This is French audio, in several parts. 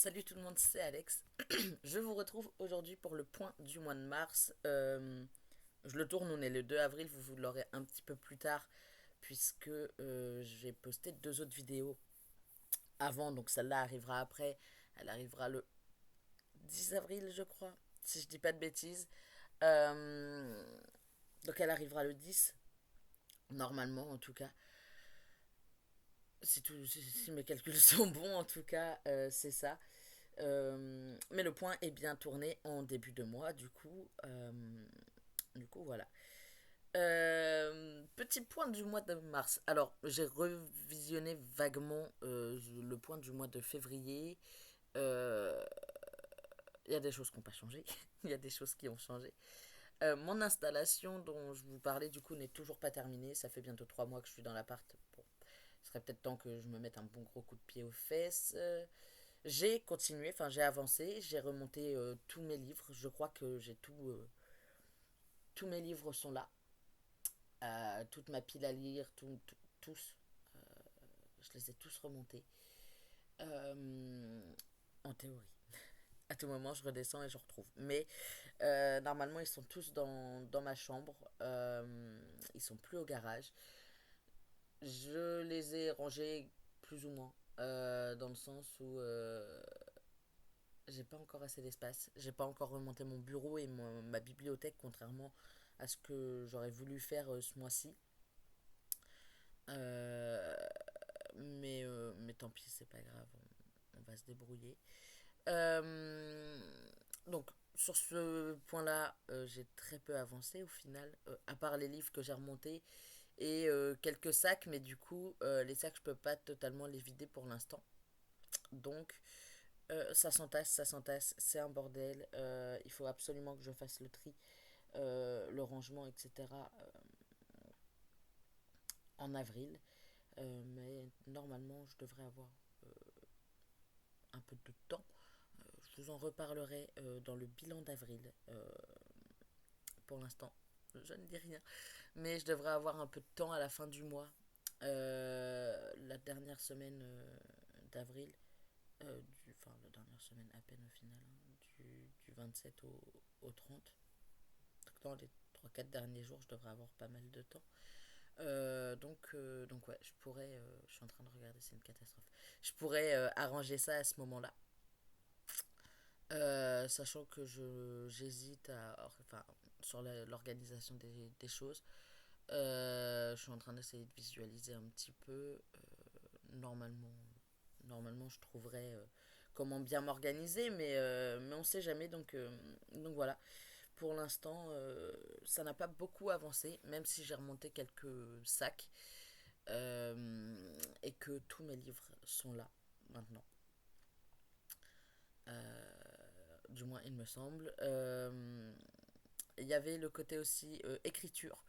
Salut tout le monde, c'est Alex. Je vous retrouve aujourd'hui pour le point du mois de mars. Je le tourne, on est le 2 avril, vous l'aurez un petit peu plus tard, puisque j'ai posté deux autres vidéos avant, donc celle-là arrivera après. Elle arrivera le 10 avril, je crois, si je dis pas de bêtises. Euh, donc elle arrivera le 10, normalement en tout cas. Si mes calculs sont bons, en tout cas, c'est ça. Mais le point est bien tourné en début de mois, du coup voilà. Petit point du mois de mars. Alors, j'ai revisionné vaguement le point du mois de février. Euh, Il y a des choses qui n'ont pas changé. Il y a des choses qui ont changé. Mon installation dont je vous parlais, du coup, n'est toujours pas terminée. Ça fait bientôt 3 mois que je suis dans l'appart. Bon, il serait peut-être temps que je me mette un bon gros coup de pied aux fesses. J'ai continué, enfin j'ai avancé, j'ai remonté tous mes livres. Je crois que j'ai tous mes livres sont là. Toute ma pile à lire, tous. Je les ai tous remontés. Euh, En théorie. À tout moment, je redescends et je retrouve. Mais normalement, ils sont tous dans ma chambre. Ils sont plus au garage. Je les ai rangés plus ou moins. Dans le sens où j'ai pas encore assez d'espace. J'ai pas encore remonté mon bureau et ma bibliothèque, contrairement à ce que j'aurais voulu faire ce mois-ci. Euh, mais tant pis, c'est pas grave, on va se débrouiller. Euh, donc, sur ce point-là, j'ai très peu avancé au final, à part les livres que j'ai remontés et quelques sacs, mais du coup, les sacs, je peux pas totalement les vider pour l'instant. Donc, ça s'entasse, c'est un bordel. Il faut absolument que je fasse le tri, le rangement, etc. En avril. Mais normalement, je devrais avoir un peu de temps. Je vous en reparlerai dans le bilan d'avril. Pour l'instant, je ne dis rien. Mais je devrais avoir un peu de temps à la fin du mois. La dernière semaine d'avril. Enfin, la dernière semaine à peine au final. Hein, du 27 au 30. Donc dans les 3-4 derniers jours, je devrais avoir pas mal de temps. Donc ouais, je suis en train de regarder, c'est une catastrophe. Je pourrais arranger ça à ce moment-là. Sachant que j'hésite enfin, sur l'organisation des choses. Je suis en train d'essayer de visualiser un petit peu. Normalement, normalement, je trouverais comment bien m'organiser, mais on sait jamais. Donc voilà. Pour l'instant, ça n'a pas beaucoup avancé, même si j'ai remonté quelques sacs et que tous mes livres sont là maintenant. Du moins, il me semble. Il y avait le côté aussi écriture.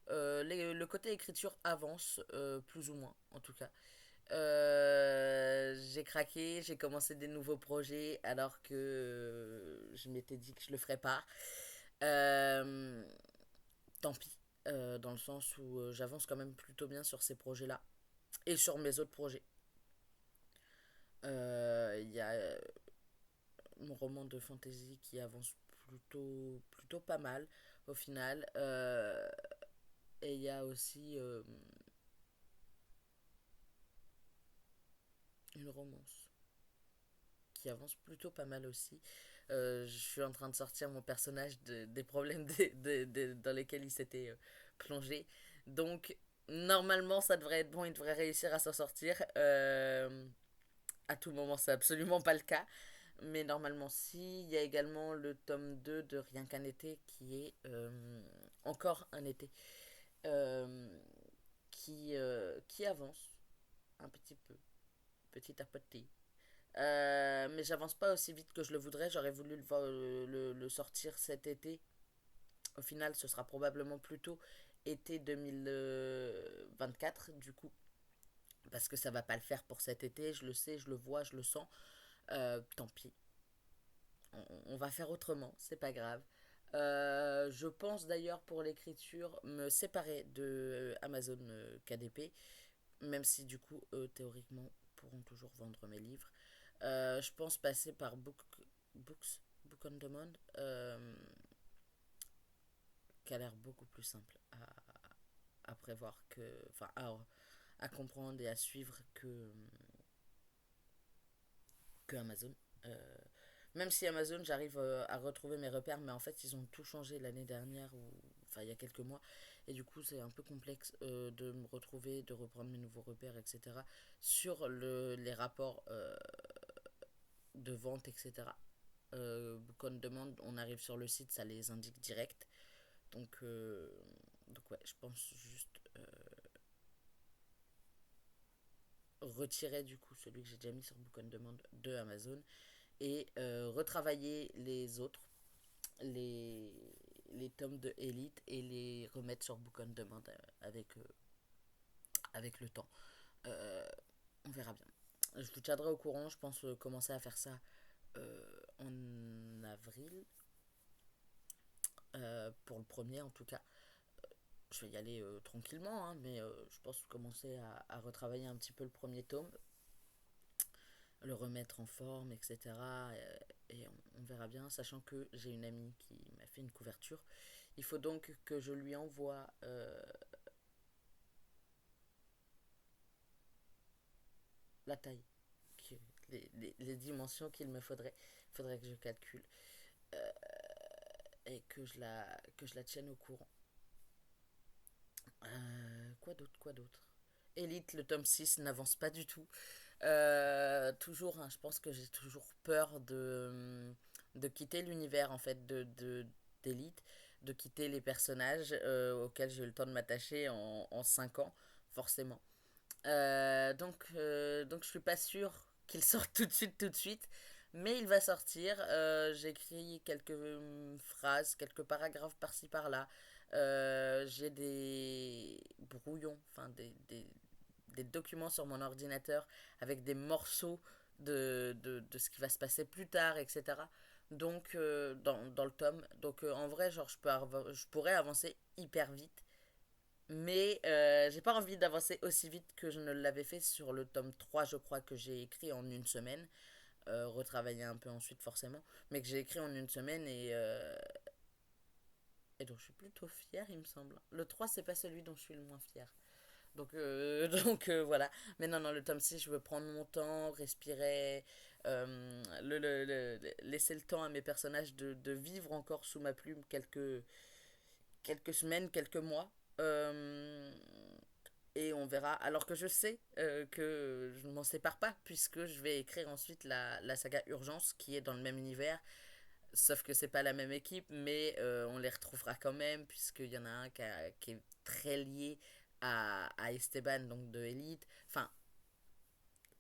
Le côté écriture avance, plus ou moins, en tout cas. J'ai craqué, j'ai commencé des nouveaux projets alors que je m'étais dit que je le ferais pas. Euh, Tant pis, dans le sens où j'avance quand même plutôt bien sur ces projets-là et sur mes autres projets. Il y a mon roman de fantasy qui avance plutôt pas mal au final. Et il y a aussi une romance qui avance plutôt pas mal aussi. Je suis en train de sortir mon personnage des problèmes dans lesquels il s'était plongé. Donc, normalement, ça devrait être bon, il devrait réussir à s'en sortir. À tout moment, c'est absolument pas le cas. Mais normalement, si. Il y a également le tome 2 de Rien qu'un été qui est encore un été. euh, qui avance un petit peu, petit à petit. Mais j'avance pas aussi vite que je le voudrais. J'aurais voulu le sortir cet été. Au final, ce sera probablement plutôt été 2024, du coup. Parce que ça va pas le faire pour cet été. Je le sais, je le vois, je le sens. Tant pis. On va faire autrement. C'est pas grave. Je pense d'ailleurs pour l'écriture me séparer de Amazon KDP. Même si du coup, eux, théoriquement, pourront toujours vendre mes livres. Je pense passer par Book on Demand, qui a l'air beaucoup plus simple à prévoir enfin, à comprendre et à suivre que Amazon. Euh, Même si Amazon, j'arrive à retrouver mes repères, mais en fait, ils ont tout changé l'année dernière, ou enfin il y a quelques mois, et du coup, c'est un peu complexe de me retrouver, de reprendre mes nouveaux repères, etc. Sur les rapports de vente, etc. Quand on demande, on arrive sur le site, ça les indique direct. Donc ouais, je pense juste retirer du coup celui que j'ai déjà mis sur Book on Demand de Amazon et retravailler les autres, les, les tomes de Elite et les remettre sur Book on Demand avec le temps. Euh, on verra bien. Je vous tiendrai au courant, je pense commencer à faire ça en avril, pour le premier en tout cas. Je vais y aller tranquillement, hein, mais je pense commencer à retravailler un petit peu le premier tome, le remettre en forme, etc. Et on verra bien, sachant que j'ai une amie qui m'a fait une couverture. Il faut donc que je lui envoie la taille, les dimensions qu'il me faudrait. Il faudrait que je calcule euh, et que je la tienne au courant. Quoi d'autre. Elite, le tome 6 n'avance pas du tout. Toujours, hein, je pense que j'ai toujours peur de quitter l'univers en fait d'Elite, de quitter les personnages auxquels j'ai eu le temps de m'attacher en 5 ans, forcément. Donc je suis pas sûre qu'il sorte tout de suite, mais il va sortir. J'ai écrit quelques phrases, quelques paragraphes par-ci par-là. J'ai des brouillons, enfin des documents sur mon ordinateur avec des morceaux de ce qui va se passer plus tard, etc. Donc, dans le tome. Donc, en vrai, genre, je pourrais avancer hyper vite. Mais j'ai pas envie d'avancer aussi vite que je ne l'avais fait sur le tome 3 je crois, que j'ai écrit en une semaine. Retravailler un peu ensuite, forcément. Mais que j'ai écrit en une semaine et dont je suis plutôt fière, il me semble. Le 3 c'est pas celui dont je suis le moins fière. Donc voilà. Mais non, non, le tome 6 je veux prendre mon temps, respirer, laisser le temps à mes personnages de vivre encore sous ma plume quelques semaines, quelques mois. Euh, et on verra. Alors que je sais que je ne m'en sépare pas, puisque je vais écrire ensuite la saga Urgence, qui est dans le même univers, sauf que c'est pas la même équipe, mais on les retrouvera quand même, puisqu'il y en a un qui est très lié à Esteban, donc de Elite. Enfin,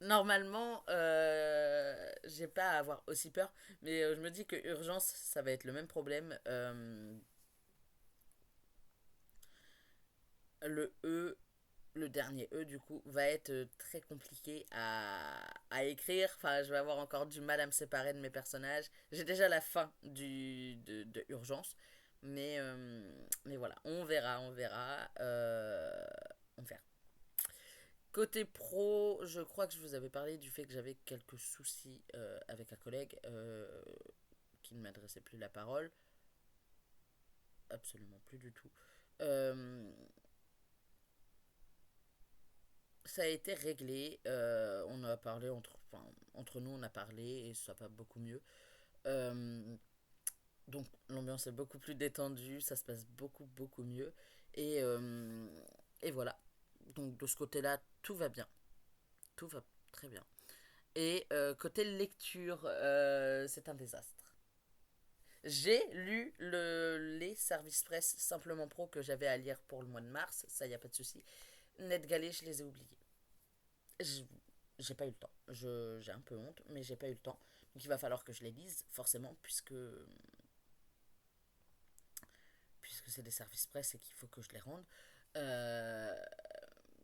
normalement, j'ai pas à avoir aussi peur, mais je me dis que Urgence, ça va être le même problème. Le E, le dernier E du coup, va être très compliqué à écrire. Enfin, je vais avoir encore du mal à me séparer de mes personnages. J'ai déjà la fin de Urgence. Mais voilà, on verra. On verra. Côté pro, je crois que je vous avais parlé du fait que j'avais quelques soucis avec un collègue qui ne m'adressait plus la parole. Absolument plus du tout. Euh, Ça a été réglé. On a parlé entre nous, on a parlé et ça va beaucoup mieux. Euh, donc l'ambiance est beaucoup plus détendue, ça se passe beaucoup mieux. Et, euh, et voilà. Donc de ce côté-là, tout va bien. Tout va très bien. Et côté lecture, c'est un désastre. J'ai lu les services presse Simplement Pro que j'avais à lire pour le mois de mars, ça y a pas de souci. NetGalley, je les ai oubliés. Je- j'ai pas eu le temps. J'ai un peu honte, mais j'ai pas eu le temps. Donc il va falloir que je les lise, forcément, puisque c'est des services presse et qu'il faut que je les rende. Euh,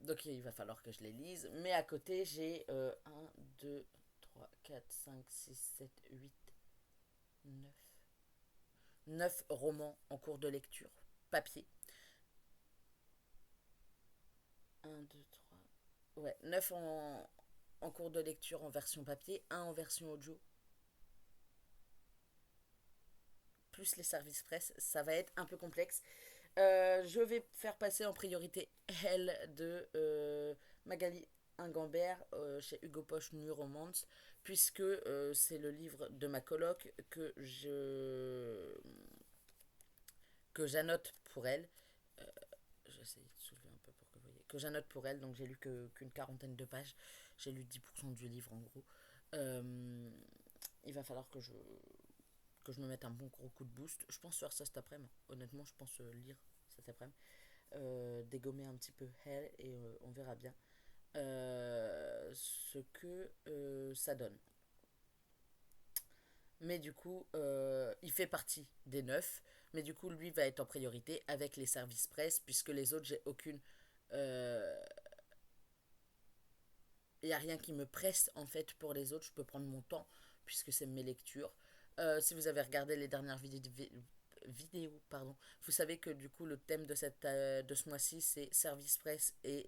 donc il va falloir que je les lise. Mais à côté, j'ai 1, 2, 3, 4, 5, 6, 7, 8, 9. 9 romans en cours de lecture. Papier. Un, 2, 3. Ouais, 9 en. en cours de lecture en version papier, un en version audio, plus les services presse, ça va être un peu complexe. Je vais faire passer en priorité Elle de Magali Ingambert chez Hugo Poche New Romance, puisque c'est le livre de ma coloc que j'annote pour elle. Euh, J'essaie de soulever un peu pour que vous voyez. Que j'annote pour elle, donc j'ai lu qu'une quarantaine de pages. J'ai lu 10% du livre en gros. Euh, il va falloir que je me mette un bon gros coup de boost. Je pense faire ça cet après-midi. Honnêtement, je pense lire cet après-midi. Dégommer un petit peu Hell et on verra bien ce que ça donne. Mais du coup, il fait partie des 9. Mais du coup, lui va être en priorité avec les services presse, puisque les autres, j'ai aucune. Il n'y a rien qui me presse en fait pour les autres. Je peux prendre mon temps, puisque c'est mes lectures. Si vous avez regardé les dernières vidéos, pardon, vous savez que du coup, le thème de ce mois-ci, c'est service presse et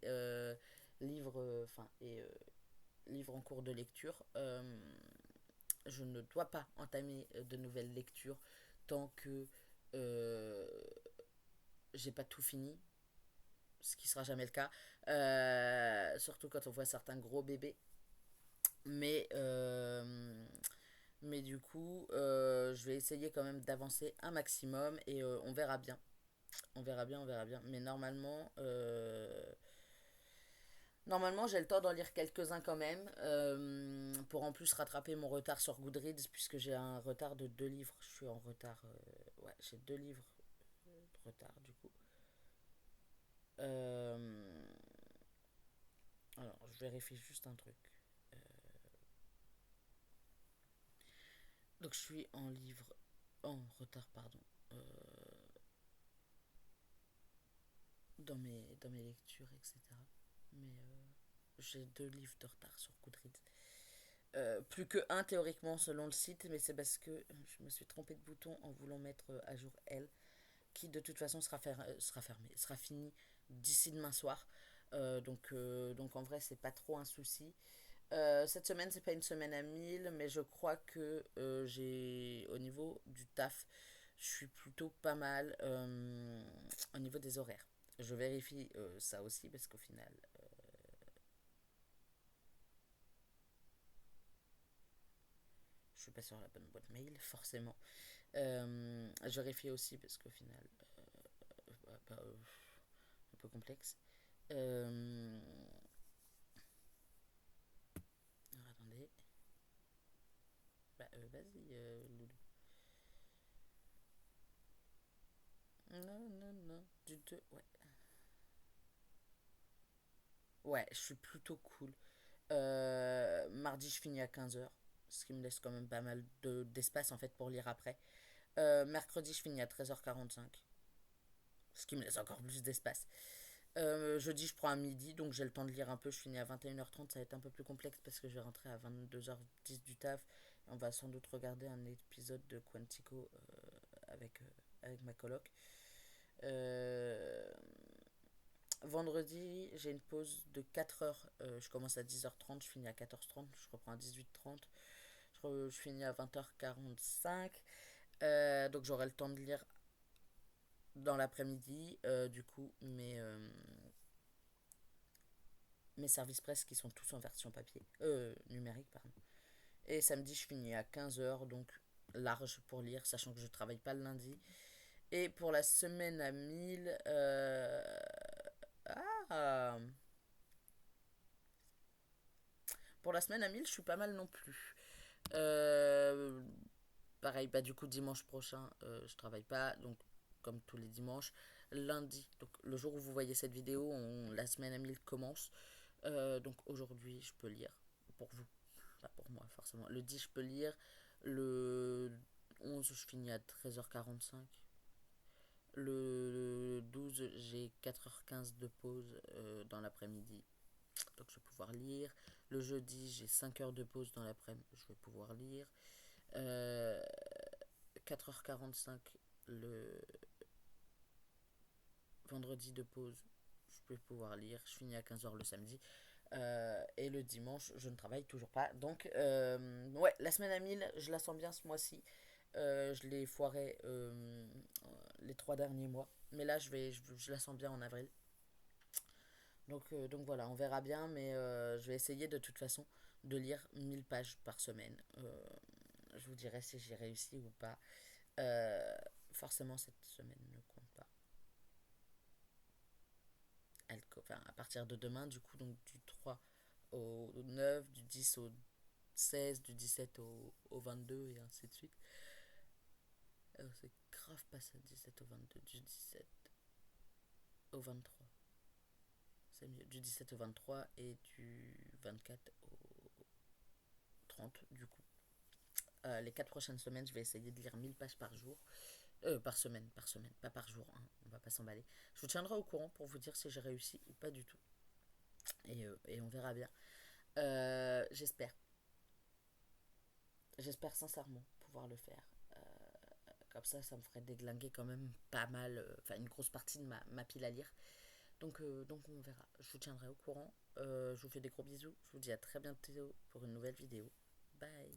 livre, livre en cours de lecture. Je ne dois pas entamer de nouvelles lectures tant que euh, j'ai pas tout fini, ce qui sera jamais le cas, surtout quand on voit certains gros bébés. Mais, mais du coup, je vais essayer quand même d'avancer un maximum et on verra bien. On verra bien, on verra bien. Mais normalement, j'ai le temps d'en lire quelques-uns quand même, pour en plus rattraper mon retard sur Goodreads, puisque j'ai un retard de 2 livres. Je suis en retard, ouais, j'ai 2 livres de retard du coup. Euh, alors, je vérifie juste un truc. Euh, donc, je suis en retard, pardon, euh, dans mes lectures, etc. Mais j'ai 2 livres de retard sur Goodreads. Plus que un théoriquement selon le site, mais c'est parce que je me suis trompé de bouton en voulant mettre à jour elle, qui de toute façon sera fermé, sera fini d'ici demain soir. Donc en vrai, c'est pas trop un souci. Cette semaine, c'est pas une semaine à 1000, mais je crois que j'ai, au niveau du taf, je suis plutôt pas mal au niveau des horaires. Je vérifie ça aussi parce qu'au final, je suis pas sur la bonne boîte mail, forcément. Je vérifie aussi parce qu'au final, un peu complexe. Alors, attendez. Vas-y, Loulou. Non, non, non. Du 2, ouais. Ouais, je suis plutôt cool. Mardi, je finis à 15h, ce qui me laisse quand même pas mal d'espace en fait pour lire après. Mercredi, je finis à 13h45, ce qui me laisse encore plus d'espace. Jeudi, je prends à midi, donc j'ai le temps de lire un peu. Je finis à 21h30, ça va être un peu plus complexe parce que je vais rentrer à 22h10 du taf. On va sans doute regarder un épisode de Quantico avec ma coloc. Euh, Vendredi, j'ai une pause de 4 heures. Je commence à 10h30, je finis à 14h30, je reprends à 18h30, je finis à 20h45. Donc j'aurai le temps de lire dans l'après-midi, du coup, mes services presse qui sont tous en version papier, numérique, pardon. Et samedi, je finis à 15h, donc large pour lire, sachant que je travaille pas le lundi. Et pour la semaine à 1000, ah, pour la semaine à 1000, je suis pas mal non plus. Euh, Pareil, bah du coup, dimanche prochain, je travaille pas, donc comme tous les dimanches. Lundi, donc le jour où vous voyez cette vidéo, la semaine à 1000 commence. Donc aujourd'hui, je peux lire pour vous, pas pour moi forcément. Le 10, je peux lire. Le 11, je finis à 13h45. Le 12, j'ai 4h15 de pause dans l'après-midi, donc je vais pouvoir lire. Le jeudi, j'ai 5 heures de pause dans l'après-midi, je vais pouvoir lire. Euh, 4h45 le vendredi de pause, je vais pouvoir lire. Je finis à 15h le samedi. Et le dimanche, je ne travaille toujours pas. Donc, ouais, la semaine à 1000, je la sens bien ce mois-ci. Je l'ai foiré les 3 derniers mois. Mais là, je la sens bien en avril. Donc voilà, on verra bien. Mais je vais essayer de toute façon de lire 1000 pages par semaine. Je vous dirai si j'ai réussi ou pas. Euh, Forcément, cette semaine ne compte pas. Enfin, à partir de demain, du coup, donc du 3 au 9, du 10 au 16, du 17 au 22 et ainsi de suite. C'est grave pas ça, 17 au 22, du 17 au 23. C'est mieux, du 17 au 23 et du 24 au 30, du coup. Les 4 prochaines semaines, je vais essayer de lire 1000 pages par jour. Par semaine, pas par jour, hein, on va pas s'emballer. Je vous tiendrai au courant pour vous dire si j'ai réussi ou pas du tout. Et on verra bien. J'espère. J'espère sincèrement pouvoir le faire. Comme ça me ferait déglinguer quand même pas mal, enfin une grosse partie de ma pile à lire. Donc on verra. Je vous tiendrai au courant. Je vous fais des gros bisous. Je vous dis à très bientôt pour une nouvelle vidéo. Bye.